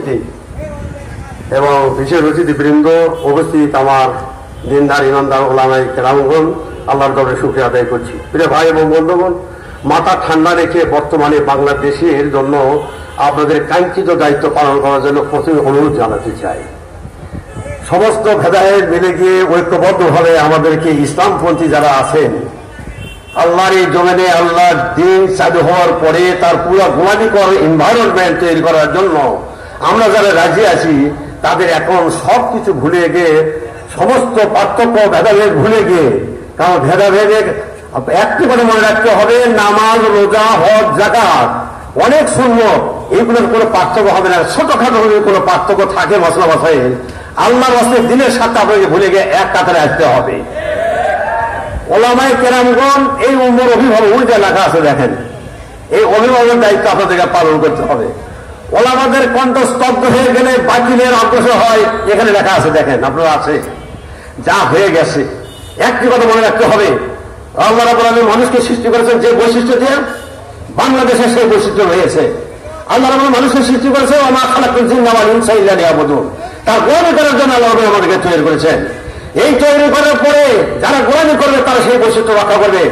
উপস্থিতি এবং বিশেষ অতিথিবৃন্দ, উপস্থিত আমার দিনদার ইমানদার ওলামায়ে কেরামগণ, আল্লাহর দরবারে শুকরিয়া আদায় করছি। প্রিয় ভাই এবং বন্ধুগণ, মাথা ঠান্ডা রেখে বর্তমানে বাংলাদেশের জন্য আপনাদের কাঙ্ক্ষিত দায়িত্ব পালন করার জন্য প্রথমে অনুরোধ জানাতে চাই। সমস্ত ভেদাভেদ মিলে গিয়ে ঐক্যবদ্ধভাবে আমাদেরকে ইসলামপন্থী যারা আছেন, আল্লাহর এই জমিনে আল্লাহর দিন চালু হওয়ার পরে তার পুরো গোলামিকর এনভায়রনমেন্ট তৈরি করার জন্য আমরা যারা রাজি আছি, তাদের এখন সবকিছু ভুলে গিয়ে, সমস্ত পার্থক্য ভেদাভেদ ভুলে গিয়ে, কারণ ভেদাভেদে একটি করে মনে রাখতে হবে, নামাজ, রোজা, হজ, যাকাত অনেক শূন্য, এইগুলোর কোনো পার্থক্য হবে না। ছোটখাটো হলে কোনো পার্থক্য থাকে মশলা মশাই, আল্লাহর রাস্তায় দিনের সাথে আপনাকে ভুলে গিয়ে এক কাতারে আসতে হবে। ওলামায়ে কেরামগণ এই উম্মর অভিভাবক, ওই যে লেখা আছে দেখেন, এই অভিভাবকের দায়িত্ব আপনাদেরকে পালন করতে হবে। ওলামাদের কণ্ঠ স্তব্ধ হয়ে গেলে বাতিলের অগ্রসর হয়, এখানে লেখা আছে দেখেন, আপনারা আছে, যা হয়ে গেছে। একটি কথা মনে রাখতে হবে, আল্লাহ রাব্বুল আলামিন মানুষকে সৃষ্টি করেছেন যে বৈশিষ্ট্য দিয়ে, বাংলাদেশে সেই বৈশিষ্ট্য রয়েছে। আল্লাহ রাব্বুল মানুষকে সৃষ্টি করেছে ওয়া মা খালাকুল জিন্না ওয়াল ইনসা ইল্লা লিয়াবুদুন, তার গোলামি করার জন্য আল্লাহ রাব্বুল আমাদেরকে তৈরি করেছেন। এই তৈরি করার পরে যারা গোলামি করবে তারা সেই বৈশিষ্ট্য রক্ষা করবে।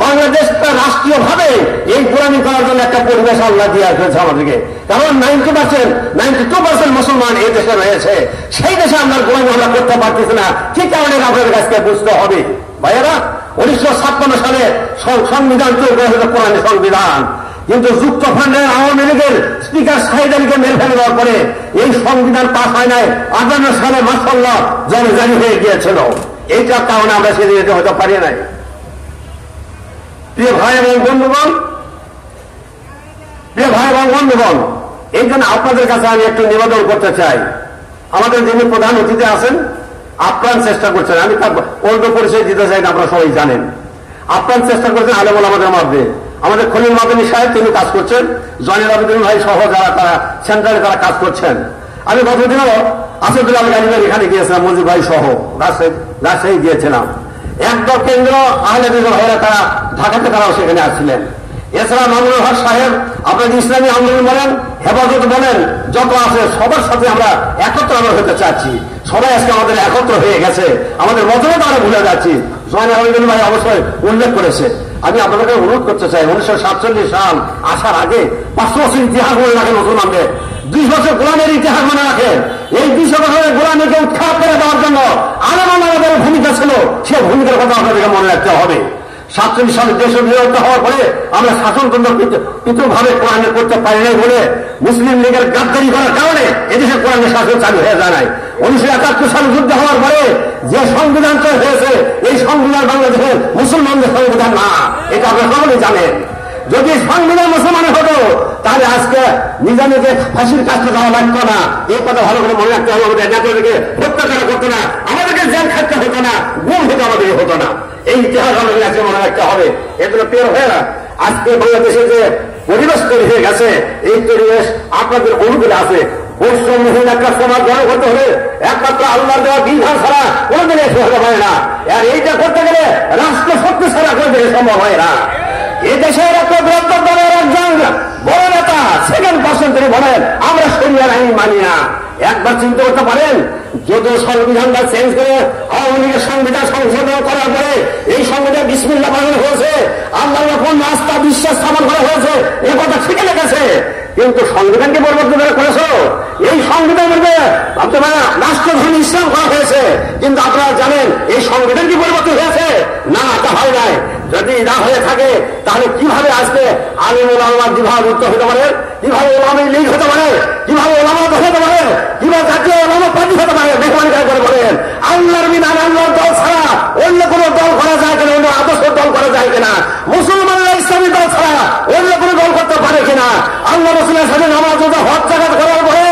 বাংলাদেশটা রাষ্ট্রীয়ভাবে এই গোলামি করার জন্য একটা পরিবেশ আল্লাহ দিয়ে আসছে আমাদেরকে, কারণ 92% মুসলমান এই দেশে রয়েছে। সেই দেশে আমরা গোলামি আমরা করতে পারতেছি না, কি কারণে আপনাদের কাছে বুঝতে হবে ভাইয়েরা। 1956 সালে সংবিধান তৈরি করা হয়েছে, কোরআন সংবিধান, কিন্তু যুক্তফ্রন্টের আওয়ামী লীগের স্পিকার শাহিদ আলীকে মেরে ফেলে দেওয়ার পরে এই সংবিধান পাস হয় নাই। 58 সালে মাশাআল্লাহ জারি হয়ে গিয়েছিল। এইটার কারণে আমরা সেদিকে হতে পারি নাই। প্রিয় ভাই এবং বন্ধুগণ, এই জন্য আপনাদের কাছে আমি একটু নিবেদন করতে চাই। আমাদের যিনি প্রধান অতিথি আছেন, আপ্রাণ চেষ্টা করছেন, আমি তার অন্য পরিচয় দিতে চাই না, আপনারা সবাই জানেন। আপ্রাণ চেষ্টা করছেন আলেম ওলামাদের মধ্যে। আমাদের খলিল মাদানী সাহেব তিনি কাজ করছেন, জয়নুল আবেদিন ভাই সহ যারা তারা সেন্টারে তারা কাজ করছেন। আমি গতদিনও আসাদুল্লাহ গাজীবাড়ি এখানে গিয়েছিলাম, মজিদ ভাই সহ রাজশাহী গিয়েছিলাম। একদল কেন্দ্র আহলে হাদিস ভাইরা তারা ঢাকাতে তারাও সেখানে আসছিলেন। এছাড়া মামুনুল হক সাহেব, আপনাদের ইসলামী আন্দোলন বলেন, হেফাজত বলেন, যত আছে সবার সাথে আমরা একত্র হতে চাচ্ছি। সবাই আজকে আমাদের একত্র হয়ে গেছে, আমাদের মতভেদ আমরা ভুলে যাচ্ছি। জয়নুল আবেদিন ভাই অবশ্যই উল্লেখ করেছে। আমি আপনাদেরকে অনুরোধ করতে চাই, 1947 সাল আসার আগে 500 বছর ইতিহাস মনে রাখেন মুসলমানদের, 200 বছর গোলামের ইতিহাস মনে রাখেন। এই 200 বছরের গোলামীকে উৎখাত করে দেওয়ার জন্য আমাদের ভূমিকা ছিল, সে ভূমিকার কথা আপনাদেরকে মনে রাখতে হবে। 47 সালে দেশ বিভক্ত হওয়ার পরে আমরা শাসনতন্ত্র পৃথকভাবে কোরআনে করতে পারি নাই বলে মুসলিম লীগের গাদ্দারি করার কারণে এদেশে কোরআনের শাসন চালু হয়ে যায় নাই। 1971 সালে যুদ্ধ হওয়ার পরে যে সংবিধান তৈরি হয়েছে, এই সংবিধান বাংলাদেশের মুসলমানদের সংবিধান না, এটা আপনারা সকলেই জানেন। যদি সংবিধান মুসলমানের হতো তাহলে আজকে নিজামীকে ফাঁসির কাজটা দেওয়া লাগতো না। এই কথা ভালো করে মনে রাখতে হবে। আমাদের নেতাদেরকে হত্যা করা করতো না, আমাদেরকে জেল খাটতে হতো না, গুম হতে আমাদের হতো না। এই ইতিহাস আমাদের কাছে মনে রাখতে হবে। এগুলো পের হয়ে না আজকে বাংলাদেশে যে পরিবেশ তৈরি হয়ে গেছে, এই পরিবেশ আপনাদের অনুকূলে আছে। বৈষম্যহীন একটা সমাজ গড়ে করতে হলে একমাত্র আল্লাহ দেওয়া বিধান ছাড়া কোনোদিন এসে হতে পারে না। আর এইটা করতে গেলে রাষ্ট্র শক্তি ছাড়া কোনোদিন সম্ভব হয় না। এই দেশের একটা বৃহত্তর দলের একজন বড় নেতা সেকেন্ড পার্সন তিনি বলেন আমরা শরিয়ার আইন মানি না। একবার চিন্তা করতে পারেন, যদিও সংবিধানটা চেঞ্জ করে আওয়ামী লীগের সংবিধান সংশোধন করার পরে এই সংবিধান বিসমিল্লাহ বানানো হয়েছে, আল্লাহর উপর আস্থা বিশ্বাস স্থাপন করা হয়েছে, এ কথা ঠিকই লেগেছে। কিন্তু সংবিধানকে পরিবর্তন করেছো, এই সংবিধান মধ্যে আপনারা রাষ্ট্রধর্ম ইসলাম করা হয়েছে, কিন্তু আপনারা জানেন এই সংবিধান কি পরিবর্তন হয়েছে? না, তা হয় নাই। যদি না হয়ে থাকে তাহলে কিভাবে আজকে আলিম ওলামা বিভাগযুক্ত হতে পারে, কিভাবে ওলামা লীগ হতে পারে, কিভাবে ওলামা হতে পারে, কিভাবে জাতীয় ওলামা পার্টি হতে পারে? মেহমানি করে বলেন আল্লাহর বিধান আল্লাহর দল ছাড়া অন্য কোনো দল করা যায় কিনা, অন্য আদর্শ দল করা যায় কিনা, মুসলমানরা ইসলামী দল ছাড়া অন্য কোনো দল করতে পারে কিনা? আল্লাহ রাসূলের সাথে নামাজ রোজা হজ যাকাত করার পরে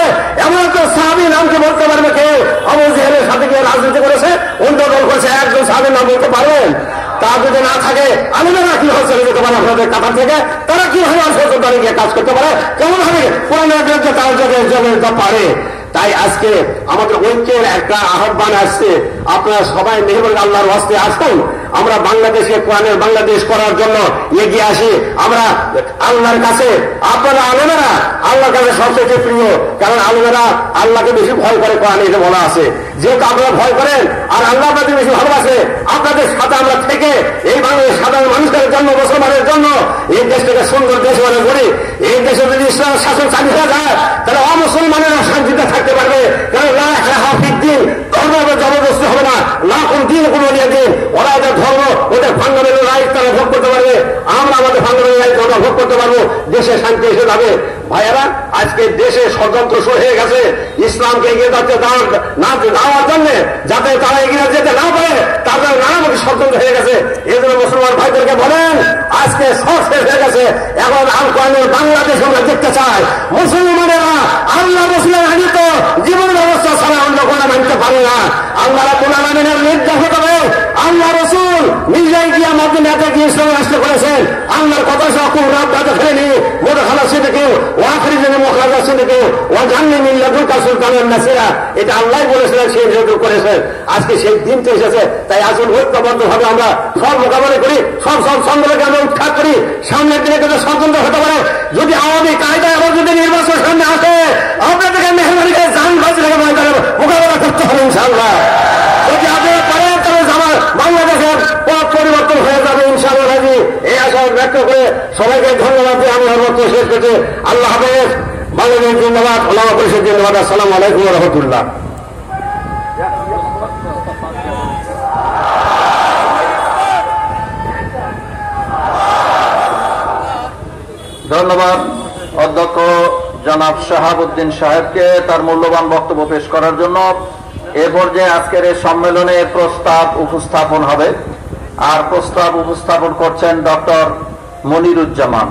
এমন একটা সাহাবী নামকে বলতে পারবে কে? আবু জেহেলের সাথে গিয়ে রাজনীতি করেছে, অন্য দল করেছে, একজন সাহাবীর নাম বলতে পারেন? তা যদি না থাকে আলিমেরা কিভাবে চলে যেতে পারে আপনাদের কাতার থেকে? তারা কিভাবে আসলে দলে গিয়ে কাজ করতে পারে? কেমন ভাবে কোরআনের বিরুদ্ধে তারা যেতে পারে? তাই আজকে আমাদের ঐক্যের একটা আহ্বান আসছে, আপনারা সবাই মেহরবানি আল্লাহর ওয়াস্তে আসুন, আমরা বাংলাদেশকে কোরআনের বাংলাদেশ করার জন্য এগিয়ে আসি। আমরা আল্লাহর কাছে, আপনারা আলেমেরা আল্লাহর কাছে সবচেয়ে প্রিয়, কারণ আলেমেরা আল্লাহকে বেশি ভয় করে, কোরআনে এটা বলা আছে। যেহেতু আপনারা ভয় করেন আর আল্লাহ আপনাদের বেশি ভালোবাসে, আপনাদের সাথে আমরা থেকে এই বাংলাদেশ সাধারণ মানুষের জন্য, মুসলমানের জন্য এই দেশটাকে সুন্দর দেশ মনে করি। এই দেশে যদি ইসলাম শাসন চালু হয়ে যায় তাহলে অমুসলমানেরা শান্তিতে থাকতে পারবে, কারণ দিন ধর্ম জবরদস্তি হবে না, না কোন দিন কোন দিন, ওরা ওদের ধর্ম ওদের ফান্ডামেন্টাল রাইট তারা ভোগ করতে পারবে, আমরা আমাদের ফান্ডামেন্টাল রাইট আমরা ভোগ করতে পারবো, দেশে শান্তি এসে যাবে। ভাইয়েরা, আজকে দেশে ষড়যন্ত্র শুরু হয়ে গেছে ইসলামকে এগিয়ে যাচ্ছে না যাওয়ার জন্য, যাতে তারা এগিয়ে যেতে না পারে তাদের নানামুখী ষড়যন্ত্র হয়ে গেছে। এই জন্য মুসলমান ভাইদেরকে বলেন, আজকে সব শেষ হয়ে গেছে, এখন আল কোরআনের বাংলাদেশ আমরা দেখতে চাই। মুসলমানেরা আল্লাহ রসুলের আনিত জীবন ব্যবস্থা ছাড়া অন্য কোনো মানতে পারে না। আল্লাহ রাব্বুল আলামিনের নির্দেশ হবে, আল্লাহ রসুল নিজেই গিয়ে মদিনাতে গিয়ে ইসলাম রাষ্ট্র করেছেন। আল্লাহর কথা সহ খুব রাব্বাতে ফেরেনি মোদা খালা সিদ্দিকী ওয়াখরি জেনে মুখরাজা সিদ্দিকী ওয়া জান্নি মিন লাদুনকা সুলতানান নাসিরা, এটা আল্লাহই বলেছিলেন, সেই নির্দেশ করেছেন। আজকে সেই দিন তো এসেছে, তাই আসুন ঐক্যবদ্ধ ভাবে আমরা সব মোকাবিলা করি, সব সংগ্রামকে আমরা উৎখাত করি। সামনের দিনে কিন্তু ষড়যন্ত্র হতে পারে, যদি আওয়ামী কায়দায় আবার যদি নির্বাচন সামনে আসে আপনাদেরকে মেহরবানি করে জান বাঁচিয়ে মোকাবিলা করতে হবে ইনশাআল্লাহ। যদি আপনারা পারেন তাহলে আমার বাংলাদেশের পথ পরিবর্তন হয়ে যাবে ইনশাআল্লাহ। এই আশা ব্যক্ত করে সবাইকে ধন্যবাদ দিয়ে আমি আমার বক্তব্য শেষ করছি। আল্লাহ হাফেজ। বাংলাদেশ জিন্দাবাদ, ওলামা পরিষদ জিন্দাবাদ। আসসালামু আলাইকুম ওয়া রাহমাতুল্লাহ। ধন্যবাদ অধ্যক্ষ জনাব শাহাবুদ্দিন সাহেবকে তার মূল্যবান বক্তব্য পেশ করার জন্য। এ পর্যায়ে আজকের এই সম্মেলনে প্রস্তাব উপস্থাপন হবে, আর প্রস্তাব উপস্থাপন করছেন ডক্টর মনিরুজ্জামান।